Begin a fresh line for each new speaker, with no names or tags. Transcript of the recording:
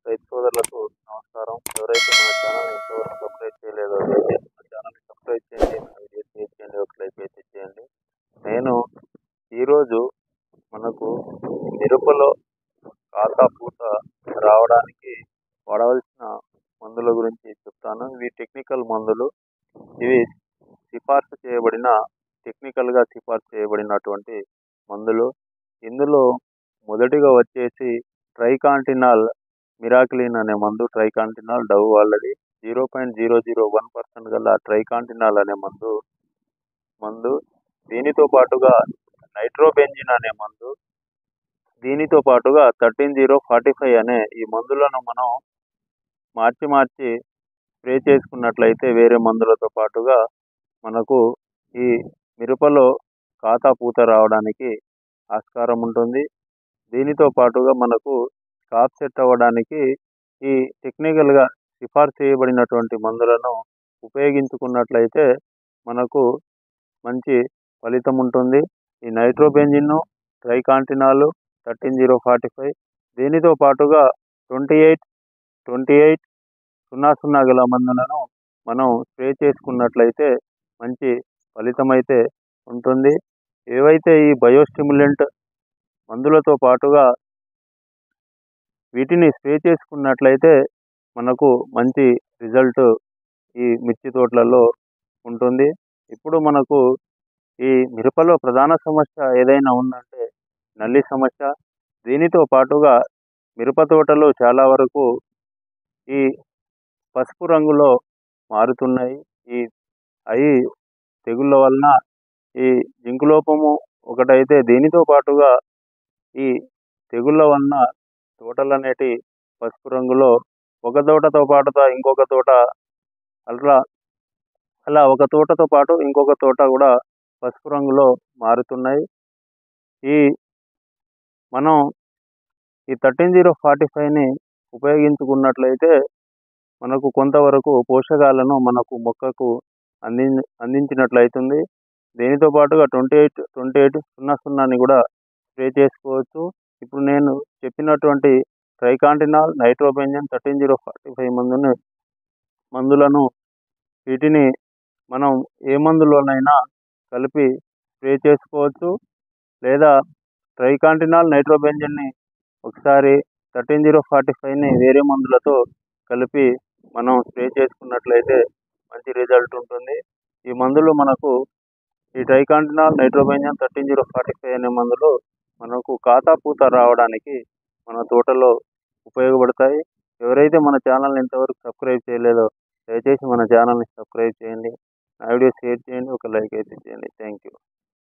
రైతు సోదరులకు నమస్కారం. ఎవరైతే మన ఛానల్ని ఇంతవరకు సబ్స్క్రైబ్ చేయలేదో దయచేసి మన ఛానల్ని సబ్స్క్రైబ్ చేయండి, మన వీడియో షేర్ చేయండి, ఒక లైక్ అయితే చేయండి. నేను ఈరోజు మనకు మిరపలో కాతా పూత రావడానికి వాడవలసిన మందుల గురించి చెప్తాను. ఇవి టెక్నికల్ మందులు. ఇవి టెక్నికల్గా సిఫార్సు చేయబడినటువంటి మందులు. ఇందులో మొదటిగా వచ్చేసి ట్రైకాంటినాల్ మిరాకిలిన్ అనే మందు. ట్రైకాంటినాల్ డవ్ వాళ్ళది 0.001% గల ట్రైకాంటినాల్ అనే మందు. దీనితో పాటుగా నైట్రోబెంజిన్ అనే మందు, దీనితో పాటుగా 13045 అనే ఈ మందులను మనం మార్చి స్ప్రే చేసుకున్నట్లయితే వేరే మందులతో పాటుగా మనకు ఈ మిరపలో కాతా పూత రావడానికి ఆస్కారం ఉంటుంది. దీనితో పాటుగా మనకు కాప్ సెట్ అవ్వడానికి ఈ టెక్నికల్గా సిఫార్సు చేయబడినటువంటి మందులను ఉపయోగించుకున్నట్లయితే మనకు మంచి ఫలితం ఉంటుంది. ఈ నైట్రోబెంజిన్, ట్రైకాంటినాల్, 13045 దీనితో పాటుగా 2800 గల మందులను మనం స్ప్రే చేసుకున్నట్లయితే మంచి ఫలితం అయితే ఉంటుంది. ఏవైతే ఈ బయోస్టిమ్యులెంట్ మందులతో పాటుగా వీటిని స్ప్రే చేసుకున్నట్లయితే మనకు మంచి రిజల్ట్ ఈ మిర్చి తోటలలో ఉంటుంది. ఇప్పుడు మనకు ఈ మిరపలో ప్రధాన సమస్య ఏదైనా ఉందంటే నల్లి సమస్య. దీనితో పాటుగా మిరప తోటలు చాలా వరకు ఈ పసుపు రంగులో మారుతున్నాయి. ఈ తెగుళ్ళ వలన ఈ జింకు లోపము ఒకటైతే, దీనితో పాటుగా ఈ తెగుళ్ళ వలన తోటలు అనేటి పసుపు రంగులో ఒక తోటతో పాటుగా ఇంకొక తోట అలా ఒక తోటతో పాటు ఇంకొక తోట కూడా పసుపు రంగులో మారుతున్నాయి. మనం ఈ 13045ని ఉపయోగించుకున్నట్లయితే మనకు కొంతవరకు పోషకాలను మనకు మొక్కకు అందించినట్లయితుంది. దీనితో పాటుగా 2800ని కూడా స్ప్రే చేసుకోవచ్చు. ఇప్పుడు నేను చెప్పినటువంటి ట్రైకాంటినాల్, నైట్రోబెంజిన్, 13045 మందులను వీటిని మనం ఏ మందులోనైనా కలిపి స్ప్రే చేసుకోవచ్చు. లేదా ట్రైకాంటినాల్, నైట్రోబెంజిన్ని ఒకసారి 13045ని వేరే మందులతో కలిపి మనం స్ప్రే చేసుకున్నట్లయితే మంచి రిజల్ట్ ఉంటుంది. ఈ మందులు మనకు ఈ ట్రైకాంటినాల్, నైట్రోబెంజిన్, 13045 అనే మందులు మనకు కాతా పూత రావడానికి మన తోటలో ఉపయోగపడతాయి. ఎవరైతే మన ఛానల్ని ఇంతవరకు సబ్స్క్రైబ్ చేయలేదో దయచేసి మన ఛానల్ని సబ్స్క్రైబ్ చేయండి, నా వీడియో షేర్ చేయండి, ఒక లైక్ అయితే చేయండి. Thank you.